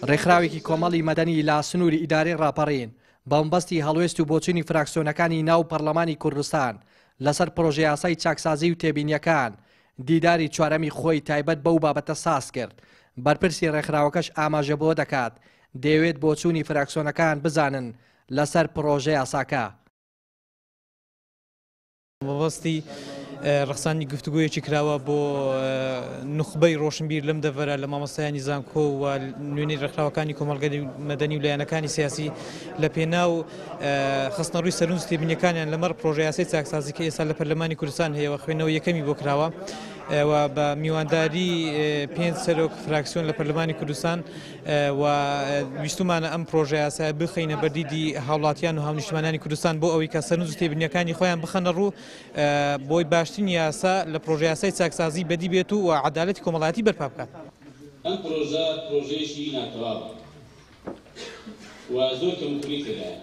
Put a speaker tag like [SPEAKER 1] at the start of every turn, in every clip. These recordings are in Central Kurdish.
[SPEAKER 1] ڕێکخراوێکی کۆمەڵی مەدەنی لا سنووری ئیدارەی ڕاپەڕین بەمبەستی هەڵوێست و بۆچوونی فراکسیۆنەکانی ناو پەرلەمانی کوردستان لەسەر پرۆژە یاسای چاکسازی و تێبینیەکان دیداری چوارەمی خۆی تایبەت بەو بابەتە ساز کرد. بەرپرسی ڕێکخراوەکەش ئاماژە بۆ دەکات دەیەوێت بۆچوونی فراکسیۆنەکان بزانن لەسەر پرۆژە یاساکە.
[SPEAKER 2] مەبەستی ڕخسانی گفتوگویەکی کراوە بۆ نخبەی ڕۆشنبیر لەم دەڤەرە لە مامۆستایانی زانکۆ و نوێنەی ڕێکخراوەکانی کۆمەڵگەی مەدەنی و لایەنەکانی سیاسی لە پێناو خستنەڕووی سەرنج و تێبینیەکانیان لەمەڕ پرۆژە یاسای چاکسازی کە ئێستا لە پەرلەمانی کوردستان هەیە و خوێندنەوە یەکەمی بۆ کراوە و بە میوانداری 5 سەرۆک فراکسیۆن لە پەرلەمانی کوردستان و ویستمانە ئەم پرۆژە یاسای بخەینە بەردیدی هاوڵاتیان و هاونیشتمانانی کوردستان بۆ ئەوەی کە سەرنج و تێبینیەکانی خۆیان بخەنە ڕوو بۆی باشترین یاسا لە پرۆژە یاسای چاکسازی بەدی بێت و عەدالەتی کۆمەڵایەتی بەرپا بکات.
[SPEAKER 3] ئەم پرۆژە پرۆژەیەکی ناتەواوە و زۆر کەموتوری تێدایە.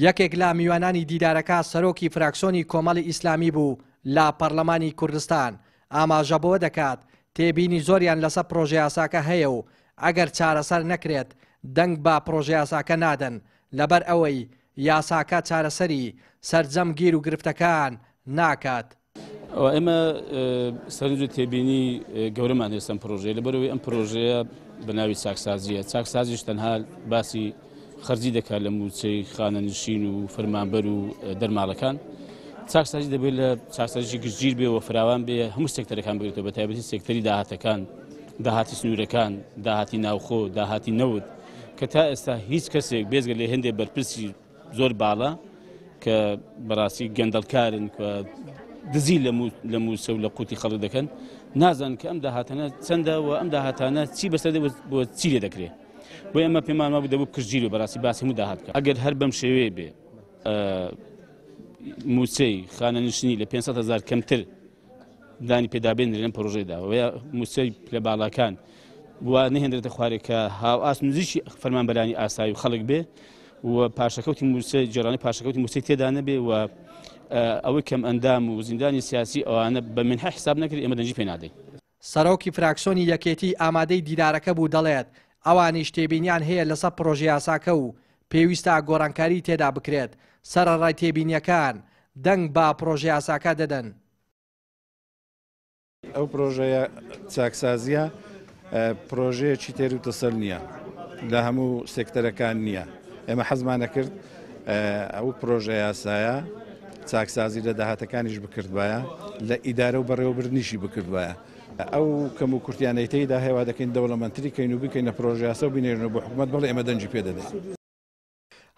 [SPEAKER 1] یەکێک لە میوانانی دیدارەکە سەرۆکی فراکسیۆنی کۆمەڵی ئیسلامی بوو لە پەرلەمانی کوردستان. ئاماژە بۆ دەکات تێبینی زۆریان لەسەر پرۆژە یاساکە هەیە و ئەگەر چارەسەر نەکرێت دەنگ بە پرۆژە یاساکە نادەن لەبەر ئەوەی یاساکە چارەسەری سەرجەم گیر و گرفتەکان ناکات.
[SPEAKER 3] ئێمە سەرنج و تێبینی گەورەمان هێستم پرۆژەیە لەبەرەوەی ئەم پرۆژەیە بە ناوی چاکسازیە. چاکسازیش تەنها باسی خەرجی دەکات لە موچەی خانەنشین و فەرمانبەر و دەرماڵەکان. چاکسازی دەبێت لە چاکسازی گشتگیر بێ و فراوان بێ هەموو سێکتەرەکان بگرێتەوە بە تایبەتی سێکتەری داهاتەکان، داهاتی سنوورەکان، داهاتی ناوخۆ، داهاتی نەوت کە تا ئێستا هیچ کەسێک بێزگە لێ هەندێک بەرپرسی زۆر باڵا کە بەڕاستی گەندەڵکارن دزی لە موسە و لە قوتی خەڵک دەکەن نازان کە ئەم داهاتانە چەندە و ئەم داهاتانە چی بەسەر بۆ چی لێ دەکرێت. بۆ ئێمە پێمان وابوو دەبوو کشتگیر و بەڕاستی باسی هەموو داهات بکات. ئەگەر هەر بەم شێوەیە بێ موچەی خانەنشینی لە 500,000 کەمتر دانی پێدابێن لەم پرۆژەیەدا و موچەی لە باڵاکان وا نەهێنرێتە خوارێک کە هاو ئاسنوزیشی فەرمانبەرانی ئاسایی و خەڵک بێ و پاشەکەوتی موچە جێڕانی پاشەکەوتی موچەی تێدا نەبێ و ئەوەی کەم ئەندام و زیندانی سیاسی ئەوانە بە منحە حساب نەکرێت ئێمە دەنجی پێ نادەین.
[SPEAKER 1] سەرۆکی فراکسیۆنی یەکێتی ئامادەی دیدارەکە بوو دەڵێت ئەوانیش تێبینیان هەیە لەسەر پرۆژە یاساکە و پێویستە گۆڕانکاری تێدا بکرێت. سەرەڕای تێبینیەکان دەنگ بە پرۆژە یاساکە دەدەن.
[SPEAKER 4] ئەو پرۆژەیە چاکسازیە پرۆژەیەکی تێروتەسەر نییە لە هەموو سێکتەرەکان نییە. ئێمە حەزمانە کرد ئەو پرۆژە یاسایە چاکسازی لە داهاتەکانیش بکردوایە لە ئیدارە و بەڕێوەبردنیشی بکردوایە. ئەو کەم و کورتیانەیتەیدا هێوا دەکەین دەوڵەمەندتری کەین و بکەینە پرۆژە یاسا و بینێرنەوە بۆ حکوومەت بەڵێ ئێمە دەنجی پێ دەدەین.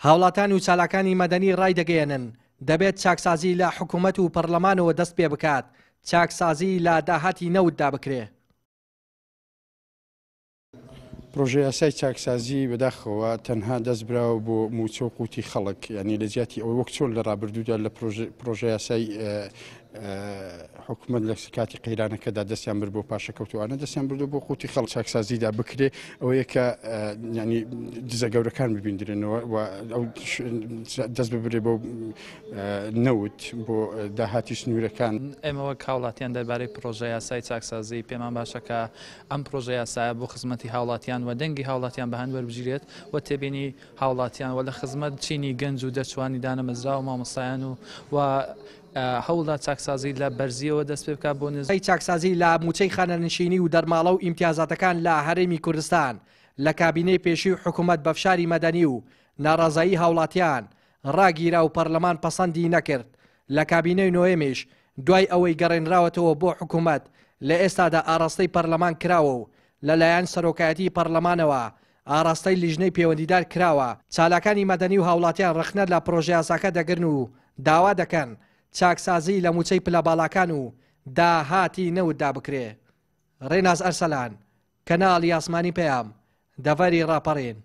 [SPEAKER 1] هاوڵاتان و چالاکانی مەدەنی ڕای دەگەێنن دەبێت چاکسازی لە حکوومەت و پەرلەمانەوە دەست پێ بکات چاکسازی لە داهاتی نەوتدا بکرێ.
[SPEAKER 5] پرۆژە یاسای چاکسازی بەداخەوە تەنها دەست براوە بۆ موچە و قوتی خەڵک یعنی لە جیاتی ئەوە وەک چۆن لە ڕابردوودا لە پرۆژە یاسای حکوومەت لە کاتی قەیرانەکەدا دەستیان برد بۆ پاشەکەوتوانە دەستیان بردو بۆ قوتی خەڵک چاکسازیدا بکرێ ئەوەیە کە ینی دزە گەورەکان ببیندرێنەوە و ئەو دەست ببرێ بۆ نەوت بۆ داهاتی سنوورەکان.
[SPEAKER 6] ئێمەوە هاوڵاتیان دەربارەی پرۆژە یاسای چاکسازی پێمان باشەکە ئەم پرۆژە یاسایە بۆ خزمەتی هاوڵاتیان و دەنگی هاوڵاتیان بەهان وەربژێت و تێبینی هاوڵاتیان و لە خزمەت چینی گەنج و دەرچوانی دانەمەزرا و مامۆستایان و هەوڵا چاکسازی لە بەرزیەوە دەست پێ بکات بۆ نزای
[SPEAKER 1] چاکسازی لە موچەی خانەنشینی و دەرماڵە و ئیمتیازاتەکان لە هەرێمی کوردستان لە کابینەی پێشی و حکوومەت بەفشاری مەدەنی و ناڕازایی هاوڵاتیان ڕاگیرا و پەرلەمان پەسەندی نەکرد. لە کابینەی نۆێمیش دوای ئەوەی گەڕێنراوەتەوە بۆ حکوومەت لە ئێستادا ئاراستەی پەرلەمان کراوە و لەلایەن سەرۆکایەتی پەرلەمانەوە ئاراستەی لیژنەی پەیوەندیدار کراوە. چالاکانی مەدەنی و هاوڵاتیان ڕخنە لە پرۆژە یاساکە دەگرن و داوا دەکەن چاکسازی لە موچەی پلە باڵاکان و داهاتی نەوتدا بکرێ. ڕێناز ئەرسەلان کەناڵی ئاسمانی پەیام دەڤەری ڕاپەڕین.